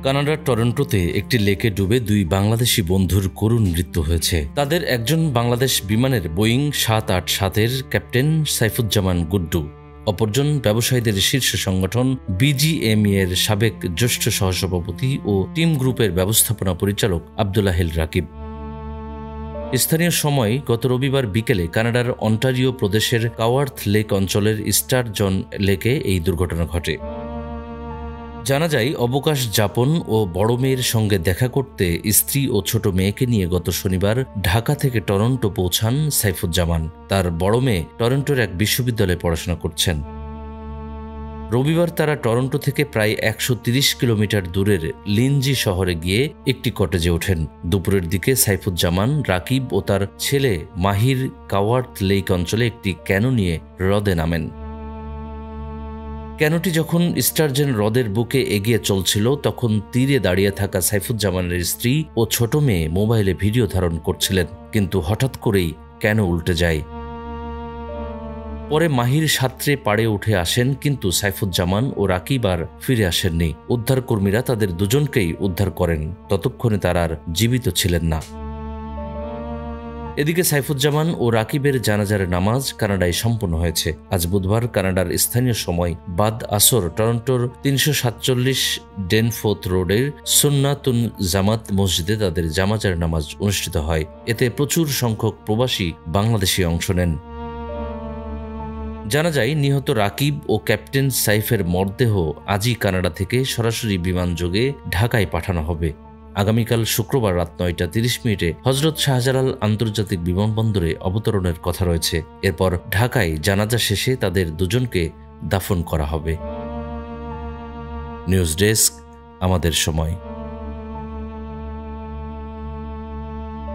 কানাডার টরন্টোতে একটি লেকে ডুবে দুই বাংলাদেশি বন্ধুর করুণ মৃত্যু হয়েছে। তাদের একজন বাংলাদেশ বিমানের বোয়িং 787-এর ক্যাপ্টেন সাইফুজ্জামান গুড্ডু, অপরজন ব্যবসায়ীদের শীর্ষ সংগঠন বিজিএমইএর সাবেক জ্যেষ্ঠ সহসভাপতি ও টিম গ্রুপের ব্যবস্থাপনা পরিচালক আব্দুল্লাহিল রাকিব। স্থানীয় সময় গত রবিবার বিকেলে কানাডার অন্টারিও প্রদেশের কাওয়ার্থ লেক অঞ্চলের স্টারজন লেকে এই দুর্ঘটনা ঘটে। জানা যায়, অবকাশ যাপন ও বড় মেয়ের সঙ্গে দেখা করতে স্ত্রী ও ছোট মেয়েকে নিয়ে গত শনিবার ঢাকা থেকে টরন্টো পৌঁছান সাইফুজ্জামান। তার বড় মেয়ে টরন্টোর এক বিশ্ববিদ্যালয়ে পড়াশোনা করছেন। রবিবার তারা টরন্টো থেকে প্রায় 130 কিলোমিটার দূরের লিনজি শহরে গিয়ে একটি কটেজে ওঠেন। দুপুরের দিকে সাইফুজ্জামান, রাকিব ও তার ছেলে মাহির কাওয়ার্থ লেক অঞ্চলে একটি ক্যানো নিয়ে হ্রদে নামেন। ক্যানোটি যখন স্টারজন হ্রদের বুকে এগিয়ে চলছিল, তখন তীরে দাঁড়িয়ে থাকা সাইফুজ্জামানের স্ত্রী ও ছোট মেয়ে মোবাইলে ভিডিও ধারণ করছিলেন, কিন্তু হঠাৎ করেই ক্যানো উল্টে যায়। পরে মাহির সাঁতরে পাড়ে উঠে আসেন, কিন্তু সাইফুজ্জামান ও রাকিব আর ফিরে আসেননি। উদ্ধারকর্মীরা তাদের দুজনকেই উদ্ধার করেন। ততক্ষণে তারা আর জীবিত ছিলেন না। এদিকে সাইফুজ্জামান ও রাকিবের জানাজার নামাজ কানাডায় সম্পন্ন হয়েছে। আজ বুধবার কানাডার স্থানীয় সময় বাদ আসর টরন্টোর 347 ডেনফোর্থ রোডের সুন্নাতুন জামাত মসজিদে তাদের জানাজার নামাজ অনুষ্ঠিত হয়। এতে প্রচুর সংখ্যক প্রবাসী বাংলাদেশি অংশ নেন। জানা যায়, নিহত রাকিব ও ক্যাপ্টেন সাইফের মরদেহ আজই কানাডা থেকে সরাসরি বিমানযোগে ঢাকায় পাঠানো হবে। আগামীকাল শুক্রবার রাত 9:30 হজরত শাহজালাল আন্তর্জাতিক বিমানবন্দরে অবতরণের কথা রয়েছে। এরপর ঢাকায় জানাজা শেষে তাদের দুজনকে দাফন করা হবে। নিউজ ডেস্ক, আমাদের সময়।